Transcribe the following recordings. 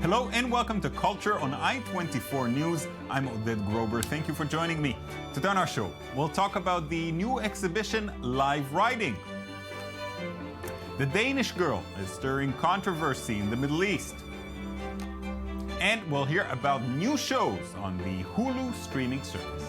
Hello and welcome to Culture on I-24 News. I'm Oded Grober. Thank you for joining me. Today on our show, we'll talk about the new exhibition, Live Writing. The Danish girl is stirring controversy in the Middle East. And we'll hear about new shows on the Hulu streaming service.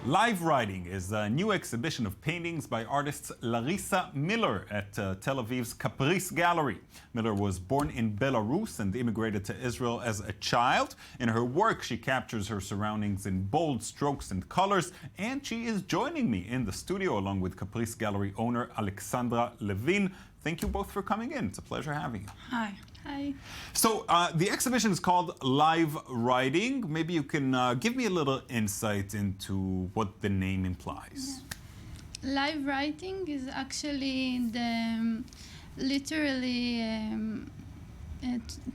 Live Writing is a new exhibition of paintings by artist Larissa Miller at Tel Aviv's Caprice Gallery. Miller was born in Belarus and immigrated to Israel as a child. In her work, she captures her surroundings in bold strokes and colors, and she is joining me in the studio along with Caprice Gallery owner Alexandra Levin. Thank you both for coming in. It's a pleasure having you. Hi. Hi. So the exhibition is called Live Writing. Maybe you can give me a little insight into what the name implies. Yeah. Live writing is actually the literally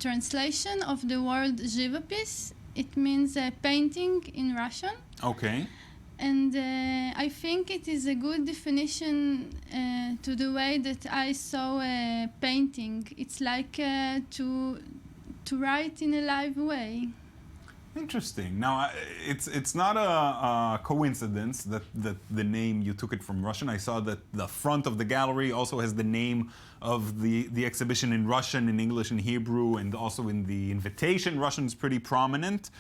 translation of the word живопись. It means painting in Russian. Okay. And I think it is a good definition to the way that I saw painting. It's like to write in a live way. Interesting. Now, it's not a coincidence that the name, you took it from Russian. I saw that the front of the gallery also has the name of the exhibition in Russian, in English, in Hebrew, and also in the invitation. Russian is pretty prominent.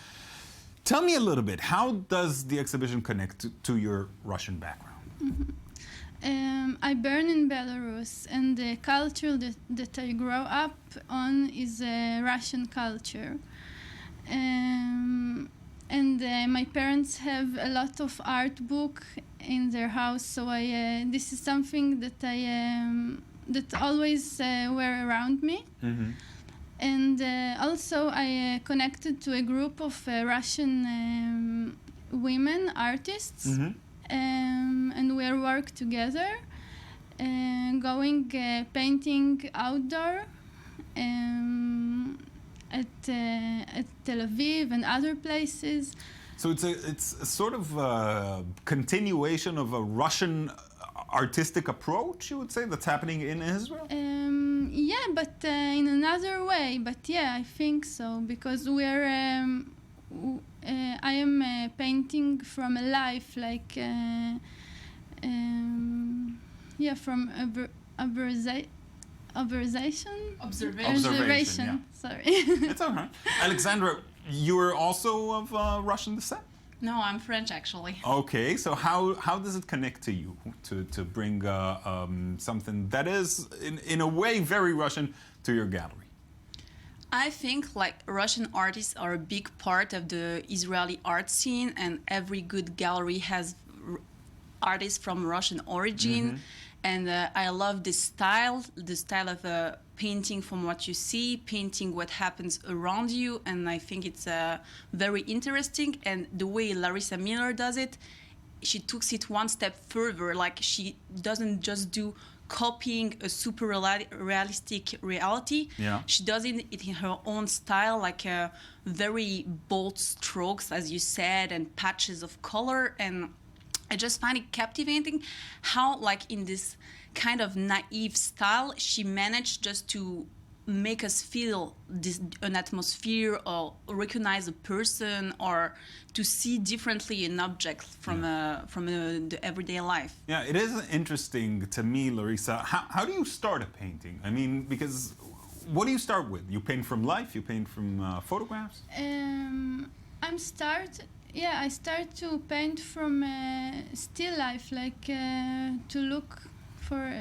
Tell me a little bit, how does the exhibition connect to your Russian background? Mm-hmm. I born in Belarus, and the culture that I grow up on is Russian culture. And my parents have a lot of art book in their house, so this is something that that always were around me. Mm-hmm. And also I connected to a group of Russian women artists, mm-hmm. And we work together, going painting outdoor at Tel Aviv and other places. So it's a sort of a continuation of a Russian artistic approach, you would say, that's happening in Israel? Yeah, but in another way. But yeah, I think so, because we're I am painting from a life, like yeah, from observation. Yeah. Sorry. It's all right. Alexandra, you're also of Russian descent? No, I'm French, actually. Okay, so how does it connect to you to bring something that is, in a way, very Russian to your gallery? I think Russian artists are a big part of the Israeli art scene, and every good gallery has artists from Russian origin. Mm-hmm. And I love the style of painting from what you see, painting what happens around you, and I think it's very interesting. And the way Larissa Miller does it, she takes it one step further. Like, she doesn't just do copying a super realistic reality. Yeah. She does it in her own style, like very bold strokes, as you said, and patches of color. And I just find it captivating how, like, in this kind of naive style, she managed just to make us feel an atmosphere, or recognize a person, or to see differently an object from the everyday life. Yeah, it is interesting to me, Larissa. How do you start a painting? I mean, because what do you start with? You paint from life? You paint from photographs? I start to paint from still life, like to look for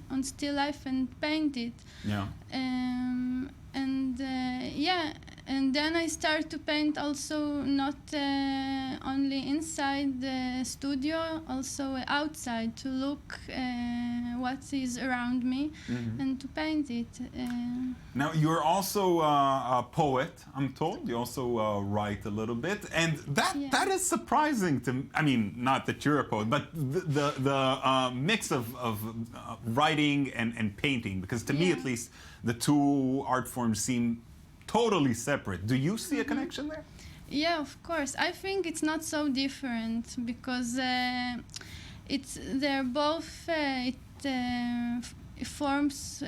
on still life and paint it. Yeah. And then I start to paint also not only inside the studio, also outside, to look what is around me, mm-hmm. and to paint it. Now, you're also a poet, I'm told. You also write a little bit, and that is surprising to me. I mean, not that you're a poet, but the mix of writing and painting, because to me, at least, the two art forms seem totally separate. Do you see a connection there? Yeah, of course. I think it's not so different, because they're both forms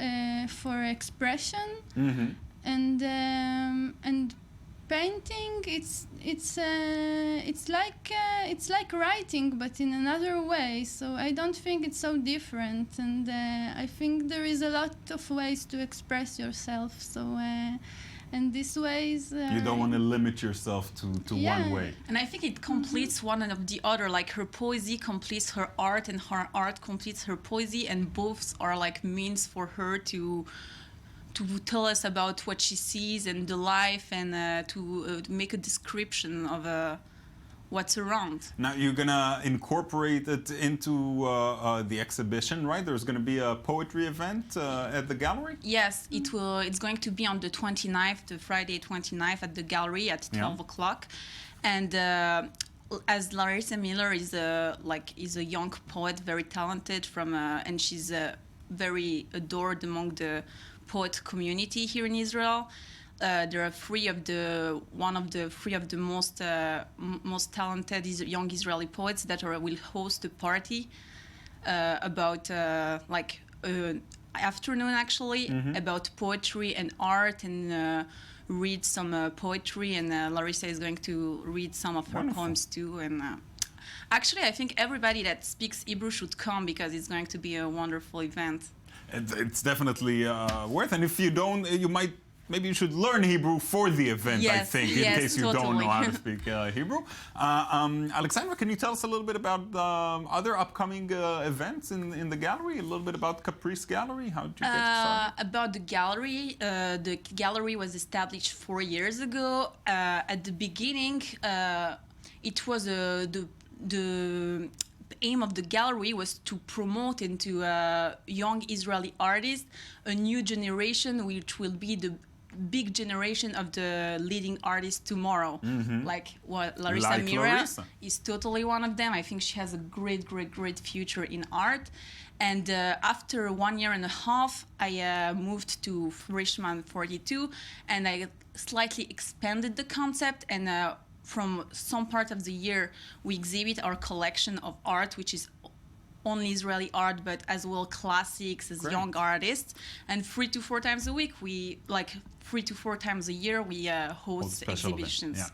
for expression, and painting it's like writing but in another way, so I don't think it's so different, and I think there is a lot of ways to express yourself, so and these ways you don't want to limit yourself to one way. And I think it completes one of the other, like her poesy completes her art and her art completes her poesy, and both are like means for her to tell us about what she sees and the life, and to make a description of what's around. Now you're gonna incorporate it into the exhibition, right? There's gonna be a poetry event at the gallery? Yes, it will. It's going to be on the 29th, the Friday 29th at the gallery at 12 o'clock. And as Larissa Miller is a young poet, very talented and she's very adored among the poet community here in Israel. There are three of the most talented young Israeli poets that will host a party about afternoon actually about poetry and art, and read some poetry, and Larissa is going to read some of her poems too. And actually, I think everybody that speaks Hebrew should come because it's going to be a wonderful event. It's definitely worth, and if you don't, maybe you should learn Hebrew for the event, I think, in case you don't know how to speak Hebrew. Alexandra, can you tell us a little bit about other upcoming events in the gallery? A little bit about Caprice Gallery? How did you get started? About the gallery was established 4 years ago. At the beginning, it was the aim of the gallery was to promote into young Israeli artists a new generation, which will be the big generation of the leading artists tomorrow. Like what Larissa Mira is totally one of them. I think she has a great future in art. And after 1 year and a half, I moved to Freshman 42, and I slightly expanded the concept, and from some part of the year, we exhibit our collection of art, which is only Israeli art, but as well classics as young artists. And 3 to 4 times a week, 3 to 4 times a year, we host exhibitions.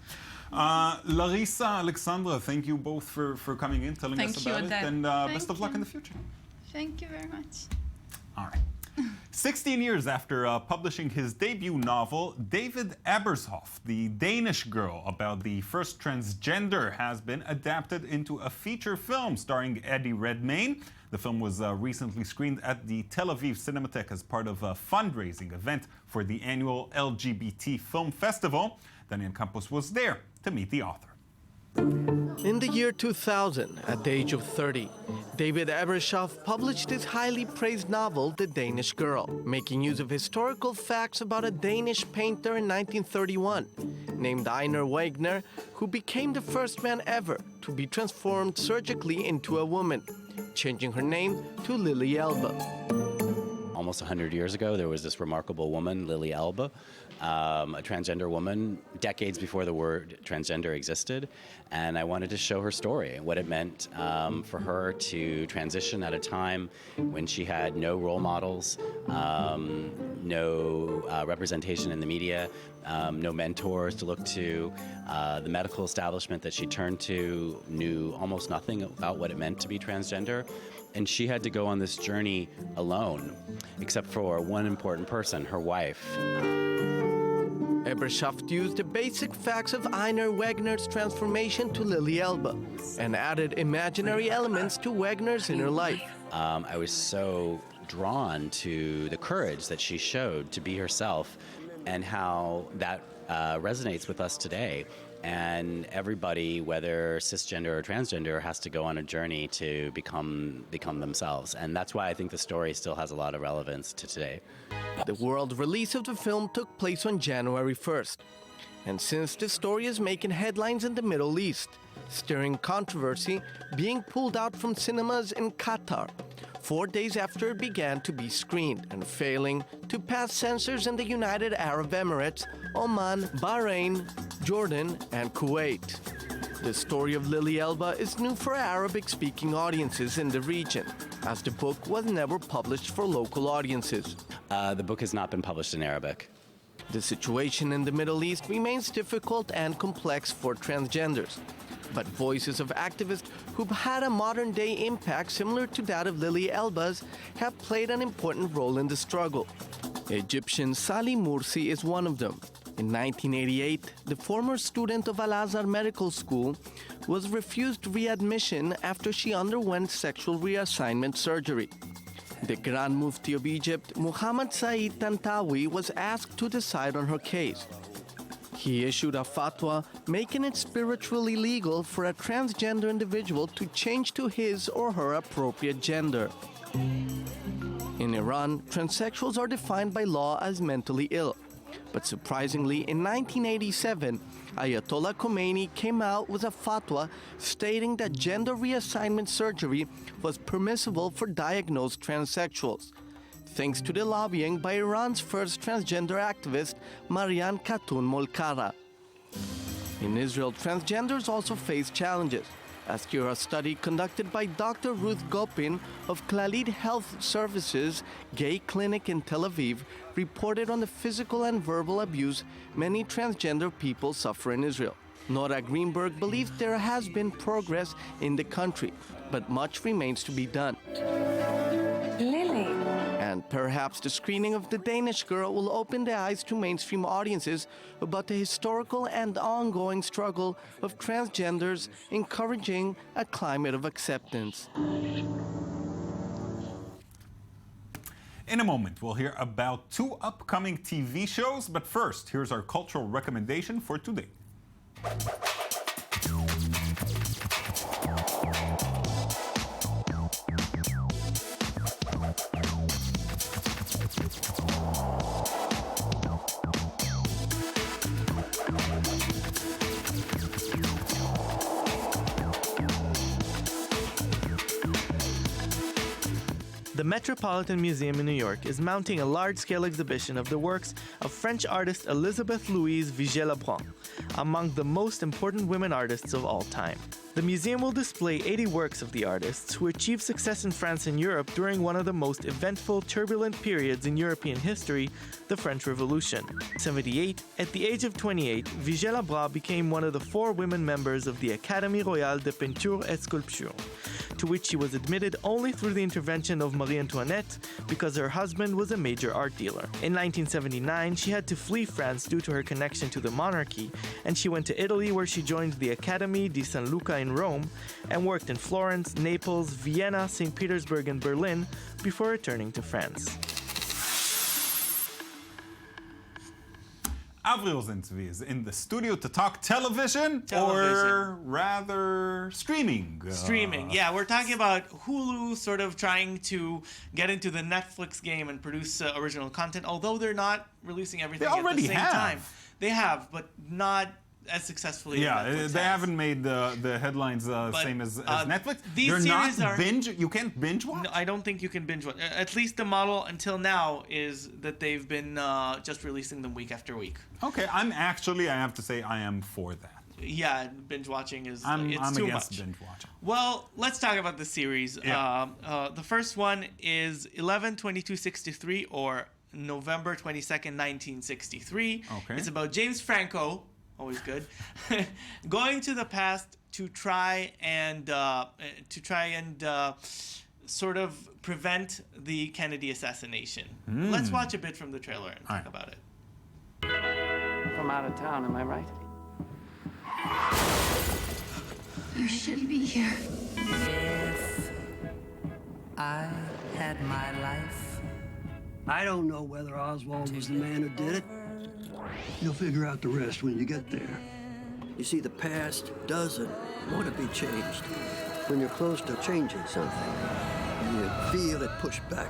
Larissa, Alexandra, thank you both for coming in, telling us about it, and best of luck in the future. Thank you very much. All right. 16 years after publishing his debut novel, David Ebershoff, the Danish girl about the first transgender, has been adapted into a feature film starring Eddie Redmayne. The film was recently screened at the Tel Aviv Cinematheque as part of a fundraising event for the annual LGBT Film Festival. Daniel Campos was there to meet the author. In the year 2000, at the age of 30, David Ebershoff published his highly praised novel, The Danish Girl, making use of historical facts about a Danish painter in 1931 named Einar Wegner, who became the first man ever to be transformed surgically into a woman, changing her name to Lily Elbe. Almost 100 years ago, there was this remarkable woman, Lily Elbe, a transgender woman, decades before the word transgender existed. And I wanted to show her story, what it meant for her to transition at a time when she had no role models, no representation in the media, no mentors to look to. The medical establishment that she turned to knew almost nothing about what it meant to be transgender. And she had to go on this journey alone, except for one important person, her wife. Ebershoff used the basic facts of Einar Wegner's transformation to Lily Elbe and added imaginary elements to Wegner's inner life. I was so drawn to the courage that she showed to be herself and how that resonates with us today. And everybody, whether cisgender or transgender, has to go on a journey to become themselves. And that's why I think the story still has a lot of relevance to today. The world release of the film took place on January 1st. And since the story is making headlines in the Middle East, stirring controversy, being pulled out from cinemas in Qatar, 4 days after it began to be screened and failing to pass censors in the United Arab Emirates, Oman, Bahrain, Jordan, and Kuwait. The story of Lily Elba is new for Arabic-speaking audiences in the region, as the book was never published for local audiences. The book has not been published in Arabic. The situation in the Middle East remains difficult and complex for transgenders, but voices of activists who've had a modern-day impact similar to that of Lily Elba's have played an important role in the struggle. Egyptian Sali Mursi is one of them. In 1988, the former student of Al-Azhar Medical School was refused readmission after she underwent sexual reassignment surgery. The Grand Mufti of Egypt, Muhammad Said Tantawi, was asked to decide on her case. He issued a fatwa making it spiritually legal for a transgender individual to change to his or her appropriate gender. In Iran, transsexuals are defined by law as mentally ill. But surprisingly, in 1987, Ayatollah Khomeini came out with a fatwa stating that gender reassignment surgery was permissible for diagnosed transsexuals, thanks to the lobbying by Iran's first transgender activist, Marian Khatun Molkara. In Israel, transgenders also face challenges. As per a study conducted by Dr. Ruth Gopin of Clalit Health Services Gay Clinic in Tel Aviv, reported on the physical and verbal abuse many transgender people suffer in Israel. Nora Greenberg believes there has been progress in the country, but much remains to be done. Lily. And perhaps the screening of The Danish Girl will open the eyes to mainstream audiences about the historical and ongoing struggle of transgenders, encouraging a climate of acceptance. In a moment, we'll hear about 2 upcoming TV shows, but first, here's our cultural recommendation for today. The Metropolitan Museum in New York is mounting a large-scale exhibition of the works of French artist Elisabeth Louise Vigée-Lebrun, among the most important women artists of all time. The museum will display 80 works of the artists who achieved success in France and Europe during one of the most eventful, turbulent periods in European history, the French Revolution. 78, at the age of 28, Vigée-Lebrun became one of the 4 women members of the Académie Royale de Peinture et Sculpture, to which she was admitted only through the intervention of Marie Antoinette because her husband was a major art dealer. In 1979, she had to flee France due to her connection to the monarchy, and she went to Italy where she joined the Académie di San Luca in Rome and worked in Florence, Naples, Vienna, St. Petersburg, and Berlin before returning to France. Avril Zintzvi is in the studio to talk television, or rather streaming. Streaming, yeah. We're talking about Hulu sort of trying to get into the Netflix game and produce original content, although they're not releasing everything at the same time. They have, but not as successfully as Netflix they has. haven't made the headlines same as Netflix. These They're series not binge. You can't binge watch. No, I don't think you can binge watch. At least the model until now is that they've been just releasing them week after week. Okay, I have to say I am for that. Yeah, binge watching is I'm too against much. binge watching. Well, let's talk about the series. Yeah. The first one is 11/22/63 or November 22nd, 1963. Okay. It's about James Franco, always good, going to the past to try and sort of prevent the Kennedy assassination. Let's watch a bit from the trailer and talk about it. From out of town, am I right? You shouldn't be here. If I had my life. I don't know whether Oswald was the man who did it. You'll figure out the rest when you get there. You see, the past doesn't want to be changed. When you're close to changing something, you feel it push back.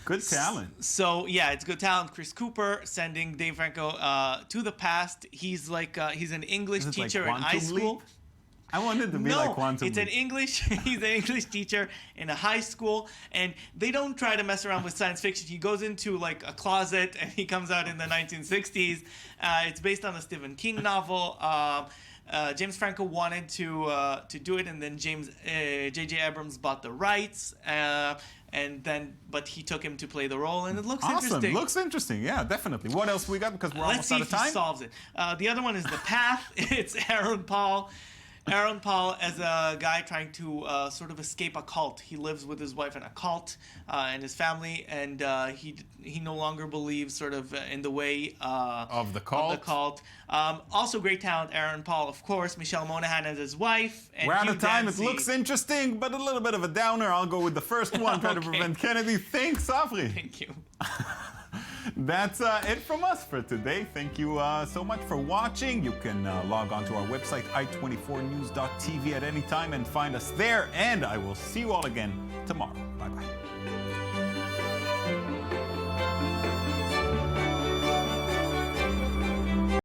Good talent. So yeah, it's good talent. Chris Cooper sending Dave Franco to the past. He's like he's an English Is this like teacher in high Quantum school. Leap? I wanted to be like Quantum it's an Leap. English. He's an English teacher in a high school, and they don't try to mess around with science fiction. He goes into like a closet, and he comes out in the 1960s. It's based on a Stephen King novel. James Franco wanted to do it, and then J.J. Abrams bought the rights. But he took him to play the role, and it looks interesting. Looks interesting. Yeah, definitely. What else we got? Because we're almost out of time. Let's see if he solves it. The other one is The Path. It's Aaron Paul. Aaron Paul as a guy trying to sort of escape a cult. He lives with his wife in a cult and his family, and he no longer believes sort of in the way of the cult. Also great talent, Aaron Paul, of course. Michelle Monaghan as his wife. And we're out Hugh of time. Dancy. It looks interesting, but a little bit of a downer. I'll go with the first one, Try to Prevent Kennedy. Thanks, Safri. Thank you. That's it from us for today. Thank you so much for watching. You can log on to our website, i24news.tv at any time and find us there. And I will see you all again tomorrow. Bye-bye.